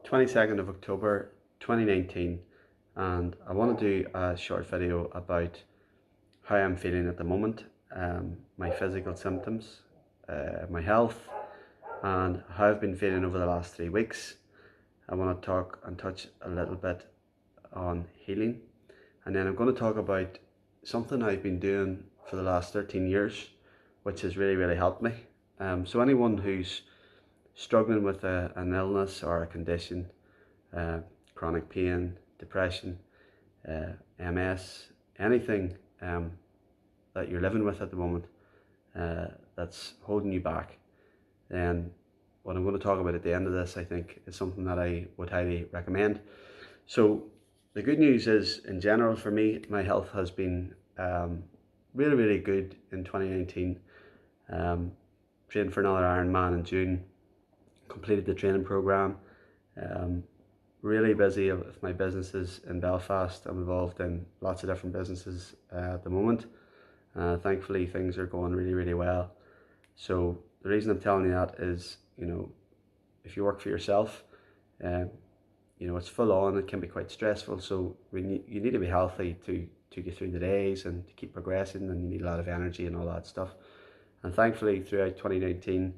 22nd of October 2019, and I want to do a short video about how I'm feeling at the moment, my physical symptoms, my health, and how I've been feeling over the last 3 weeks. I want to talk and touch a little bit on healing, and then I'm going to talk about something I've been doing for the last 13 years, which has really helped me. So anyone who's struggling with an illness or a condition, chronic pain, depression, MS, anything that you're living with at the moment that's holding you back, then what I'm going to talk about at the end of this, I think, is something that I would highly recommend. So the good news is, in general, for me, my health has been really good in 2019. Trained for another Ironman in June, completed the training program. Really busy with my businesses in Belfast. I'm involved in lots of different businesses at the moment. Thankfully, things are going really well. So the reason I'm telling you that is, if you work for yourself, it's full on. It can be quite stressful. So you need to be healthy to get through the days and to keep progressing, and you need a lot of energy and all that stuff. And thankfully, throughout 2019,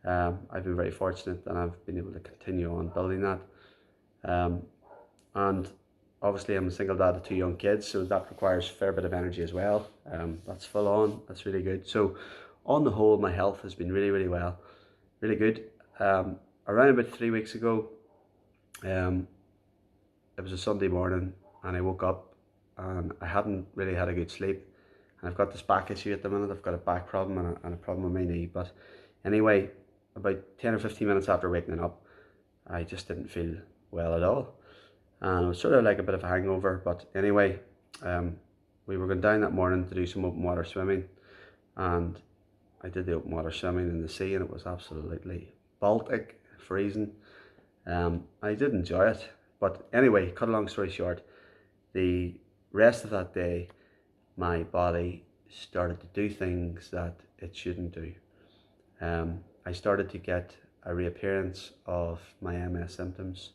I've been very fortunate that I've been able to continue on building that. And obviously I'm a single dad of 2 young kids, so that requires a fair bit of energy as well. That's full on, that's really good. So on the whole, my health has been really well, really good. Around about 3 weeks ago, it was a Sunday morning, and I woke up and I hadn't really had a good sleep. And I've got this back issue at the minute. I've got a back problem and a problem with my knee. But anyway, about 10 or 15 minutes after waking up, I just didn't feel well at all. And it was sort of like a bit of a hangover. But anyway, we were going down that morning to do some open water swimming. And I did the open water swimming in the sea, and it was absolutely Baltic, freezing. I did enjoy it. But anyway, cut a long story short, the rest of that day, my body started to do things that it shouldn't do. I started to get a reappearance of my MS symptoms,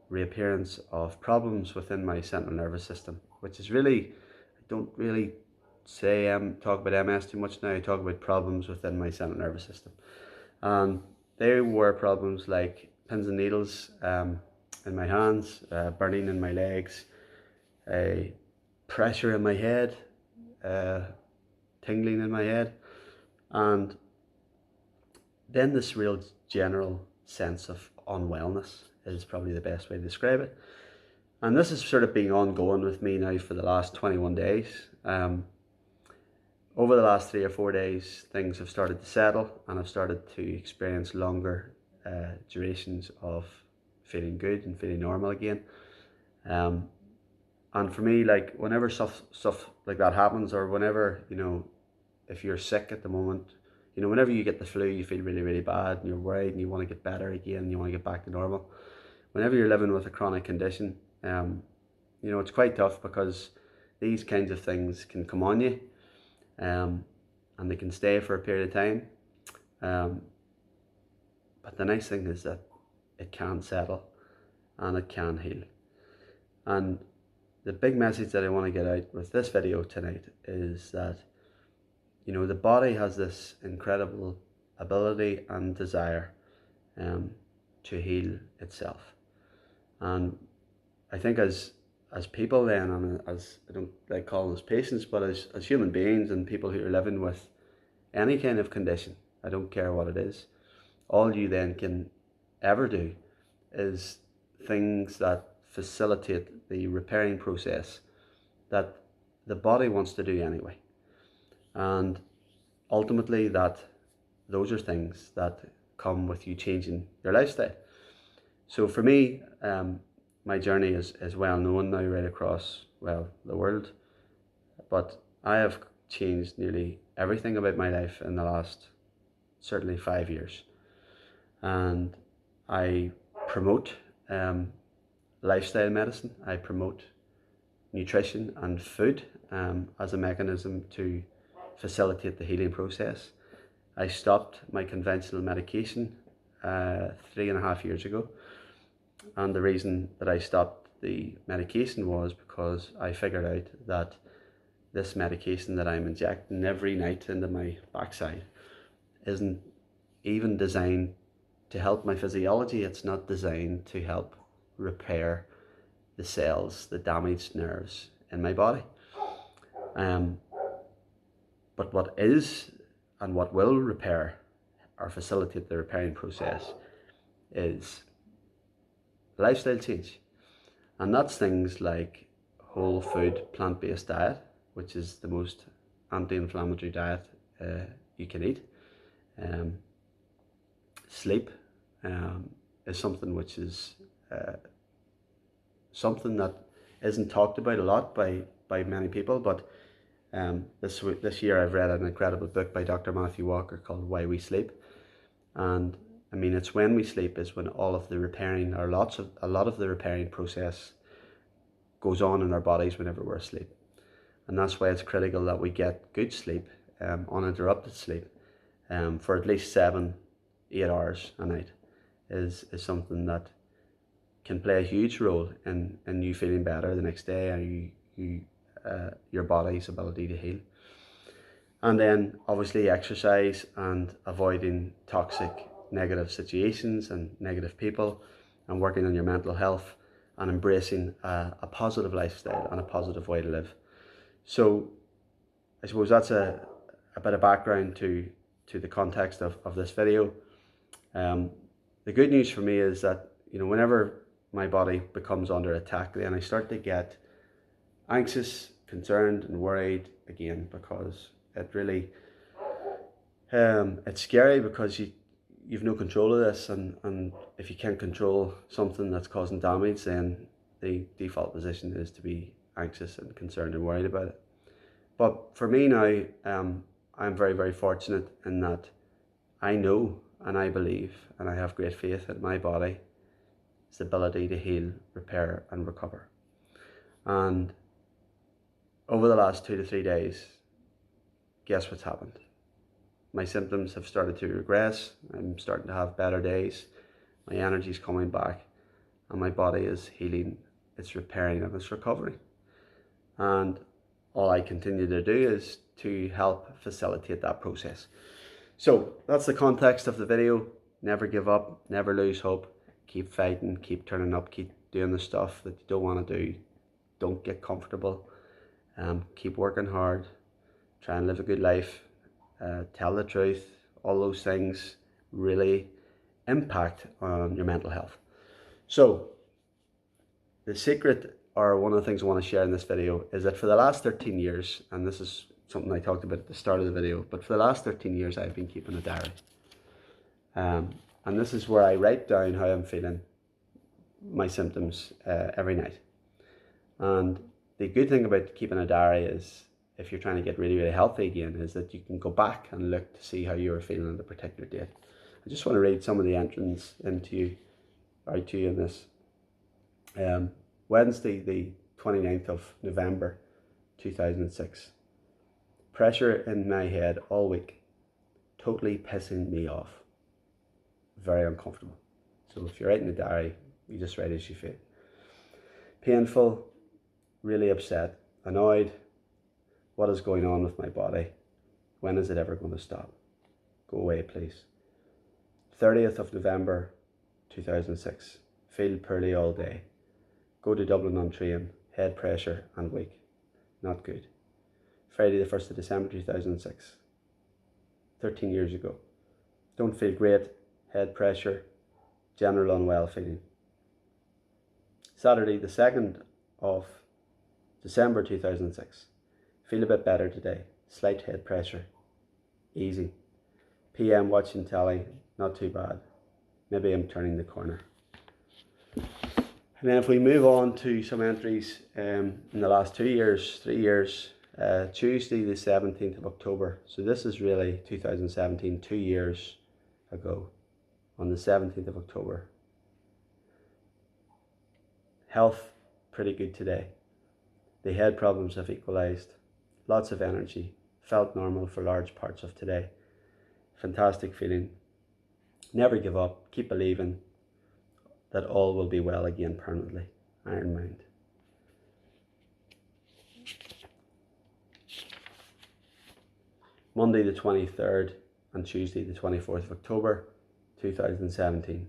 reappearance of problems within my central nervous system, which is really, I don't really talk about MS too much now. I talk about problems within my central nervous system. And they were problems like pins and needles in my hands, burning in my legs, pressure in my head, tingling in my head, and then this real general sense of unwellness is probably the best way to describe it. And this has sort of been ongoing with me now for the last 21 days. Over the last 3 or 4 days, things have started to settle, and I've started to experience longer durations of feeling good and feeling normal again. And for me, like, whenever stuff like that happens, or whenever, if you're sick at the moment, whenever you get the flu, you feel really bad, and you're worried, and you want to get better again, and you want to get back to normal. Whenever you're living with a chronic condition, it's quite tough, because these kinds of things can come on you, and they can stay for a period of time. But the nice thing is that it can settle, and it can heal. And the big message that I want to get out with this video tonight is that, the body has this incredible ability and desire to heal itself. And I think as people then, and as, I don't like calling us patients, but as human beings and people who are living with any kind of condition, I don't care what it is, all you then can ever do is things that facilitate the repairing process that the body wants to do anyway. And ultimately, those are things that come with you changing your lifestyle. So for me, my journey is well known now right across, the world. But I have changed nearly everything about my life in the last, certainly 5 years. And I promote lifestyle medicine. I promote nutrition and food as a mechanism to facilitate the healing process. I stopped my conventional medication 3.5 years ago, And the reason that I stopped the medication was because I figured out that this medication that I'm injecting every night into my backside isn't even designed to help my physiology. It's not designed to help repair the cells, the damaged nerves in my body. Um, but what is and what will repair or facilitate the repairing process is lifestyle change. And that's things like whole food, plant-based diet, which is the most anti-inflammatory diet you can eat. Um, Sleep is something which is something that isn't talked about a lot by many people, but this year I've read an incredible book by Dr. Matthew Walker called Why We Sleep. And I mean, it's when we sleep is when all of the repairing, or a lot of the repairing process goes on in our bodies whenever we're asleep. And that's why it's critical that we get good sleep, uninterrupted sleep, for at least 7-8 hours a night is something that can play a huge role in you feeling better the next day, and your body's ability to heal. And then obviously exercise and avoiding toxic negative situations and negative people, and working on your mental health and embracing a positive lifestyle and a positive way to live. So I suppose that's a bit of background to the context of this video. The good news for me is that, whenever my body becomes under attack, then I start to get anxious, concerned and worried again, because it really, it's scary because you've no control of this, and if you can't control something that's causing damage, then the default position is to be anxious and concerned and worried about it. But for me now, I'm very, very fortunate in that I know and I believe and I have great faith in my body's ability to heal, repair and recover. And over the last 2 to 3 days, guess what's happened? My symptoms have started to regress. I'm starting to have better days. My energy's coming back and my body is healing, it's repairing and it's recovering. And all I continue to do is to help facilitate that process. So that's the context of the video. Never give up, never lose hope. Keep fighting, keep turning up, keep doing the stuff that you don't want to do. Don't get comfortable. Keep working hard. Try and live a good life. Tell the truth. All those things really impact on your mental health. So the secret, or one of the things I want to share in this video, is that for the last 13 years, and this is something I talked about at the start of the video, but for the last 13 years I've been keeping a diary. And this is where I write down how I'm feeling, my symptoms, every night. And the good thing about keeping a diary is, if you're trying to get really, really healthy again, is that you can go back and look to see how you were feeling on a particular date. I just want to read some of the entrance out to you in this. Wednesday, the 29th of November 2006. Pressure in my head all week, totally pissing me off. Very uncomfortable. So if you're writing a diary, you just write as you feel. Painful, really upset, annoyed. What is going on with my body? When is it ever going to stop? Go away, please. 30th of November 2006. Feel poorly all day. Go to Dublin on train. Head pressure and weak. Not good. Friday the 1st of December 2006. 13 years ago. Don't feel great. Head pressure. General unwell feeling. Saturday the 2nd of December 2006. Feel a bit better today. Slight head pressure. Easy. PM watching telly. Not too bad. Maybe I'm turning the corner. And then if we move on to some entries in the last 3 years, Tuesday the 17th of October. So this is really 2017, 2 years ago, on the 17th of October. Health, pretty good today. The head problems have equalised. Lots of energy. Felt normal for large parts of today. Fantastic feeling. Never give up. Keep believing. that all will be well again permanently. Iron Mind. Monday the 23rd and Tuesday the 24th of October 2017.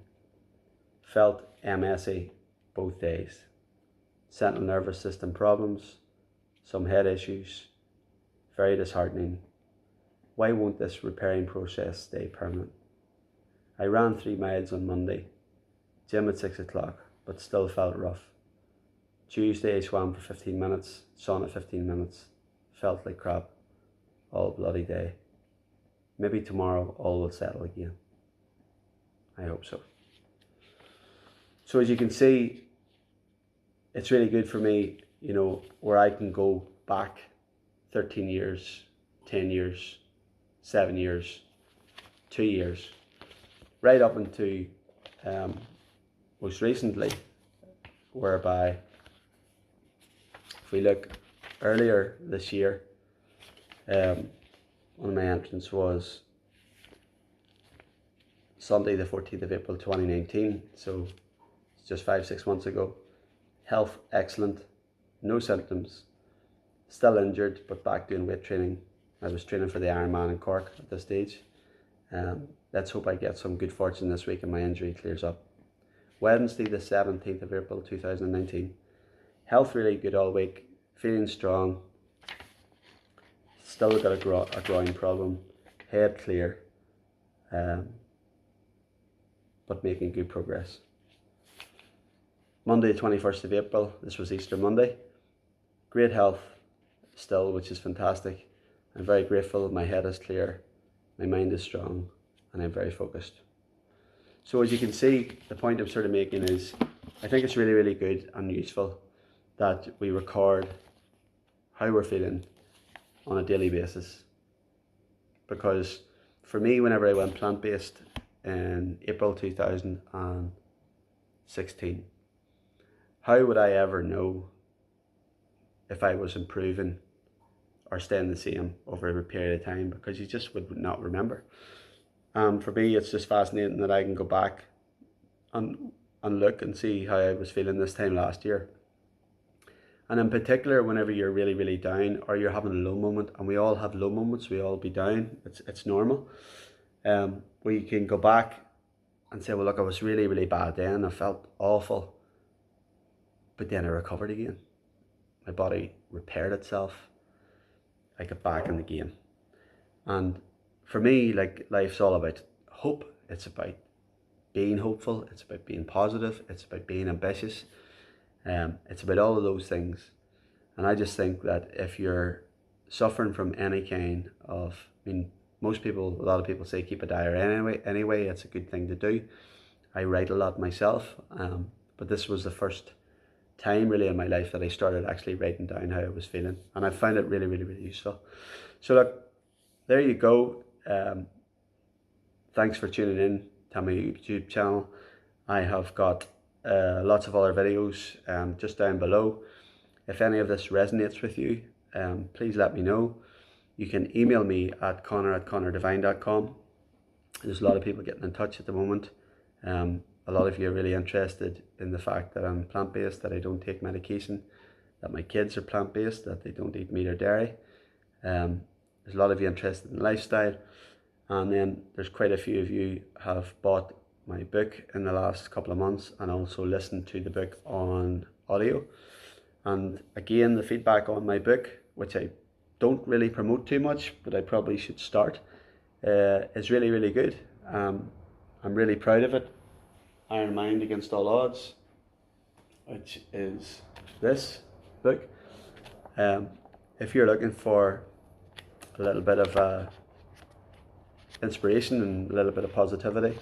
Felt MSy both days. Central nervous system problems, some head issues, very disheartening. Why won't this repairing process stay permanent? I ran 3 miles on Monday, gym at 6 o'clock, but still felt rough. Tuesday I swam for 15 minutes, sauna 15 minutes, felt like crap all bloody day. Maybe tomorrow all will settle again. I hope so. So as you can see, it's really good for me, where I can go back 13 years, 10 years, 7 years, 2 years, right up into most recently, whereby if we look earlier this year, one of my entrants was Sunday the 14th of April 2019, so it's just 5-6 months ago. Health excellent, no symptoms, still injured but back doing weight training. I was training for the Ironman in Cork at this stage. Let's hope I get some good fortune this week and my injury clears up. Wednesday the 17th of April 2019. Health really good all week, feeling strong, still got a groin problem, head clear, but making good progress. Monday the 21st of April, this was Easter Monday. Great health still, which is fantastic. I'm very grateful, my head is clear, my mind is strong, and I'm very focused. So as you can see, the point I'm sort of making is, I think it's really, really good and useful that we record how we're feeling on a daily basis. Because for me, whenever I went plant-based in April 2016, how would I ever know if I was improving or staying the same over a period of time? Because you just would not remember. For me, it's just fascinating that I can go back and look and see how I was feeling this time last year. And in particular, whenever you're really, really down or you're having a low moment, and we all have low moments, we all be down, it's normal. We can go back and say, well, look, I was really, really bad then, I felt awful, but then I recovered again. My body repaired itself. I got back in the game. And for me, like, life's all about hope. It's about being hopeful. It's about being positive. It's about being ambitious. It's about all of those things. And I just think that if you're suffering from any kind of, a lot of people say keep a diary anyway, it's a good thing to do. I write a lot myself, but this was the first time really in my life that I started actually writing down how I was feeling, and I found it really, really, really useful. So look, there you go. Thanks for tuning in to my YouTube channel. I have got lots of other videos just down below. If any of this resonates with you, please let me know. You can email me at connor@connordivine.com. There's a lot of people getting in touch at the moment. A lot of you are really interested in the fact that I'm plant-based, that I don't take medication, that my kids are plant-based, that they don't eat meat or dairy. There's a lot of you interested in lifestyle. And then there's quite a few of you have bought my book in the last couple of months and also listened to the book on audio. And again, the feedback on my book, which I don't really promote too much, but I probably should start, is really, really good. I'm really proud of it. Iron Mind Against All Odds, which is this book. If you're looking for a little bit of inspiration and a little bit of positivity,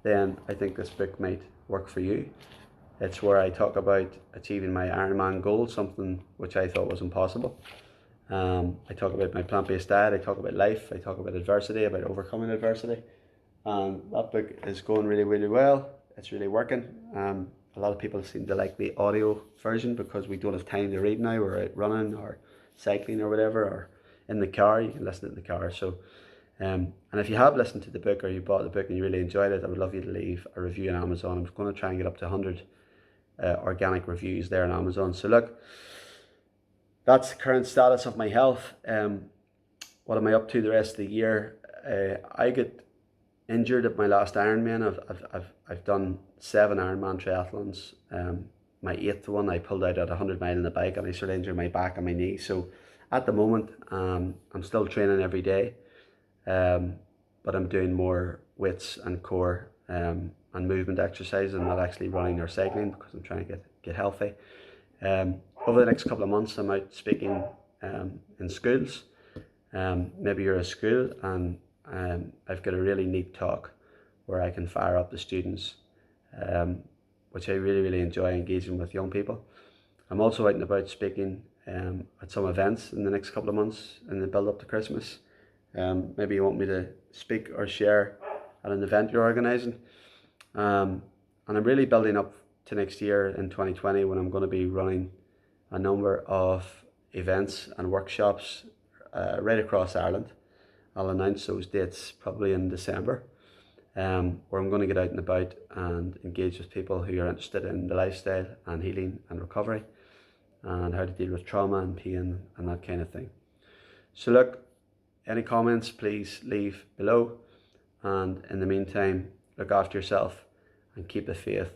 then I think this book might work for you. It's where I talk about achieving my Ironman goal, something which I thought was impossible. I talk about my plant-based diet, I talk about life, I talk about adversity, about overcoming adversity. And that book is going really, really well. It's really working. A lot of people seem to like the audio version because we don't have time to read now. We're out running or cycling or whatever, or in the car. You can listen to it in the car. So And if you have listened to the book or you bought the book and you really enjoyed it, I would love you to leave a review on Amazon. I'm going to try and get up to 100 organic reviews there on Amazon. So look, that's the current status of my health. What am I up to the rest of the year? I get injured at my last Ironman. I've done 7 Ironman triathlons. My 8th one, I pulled out at 100 mile on the bike, and I sort of injured my back and my knee. So at the moment, I'm still training every day, but I'm doing more weights and core and movement exercises, and not actually running or cycling, because I'm trying to get healthy. Over the next couple of months, I'm out speaking in schools. Maybe you're a school, and I've got a really neat talk where I can fire up the students, which I really, really enjoy engaging with young people. I'm also out and about speaking at some events in the next couple of months in the build up to Christmas. Maybe you want me to speak or share at an event you're organising. And I'm really building up to next year in 2020, when I'm going to be running a number of events and workshops right across Ireland. I'll announce those dates probably in December, where I'm going to get out and about and engage with people who are interested in the lifestyle and healing and recovery, and how to deal with trauma and pain and that kind of thing. So look, any comments, please leave below. And in the meantime, look after yourself and keep the faith.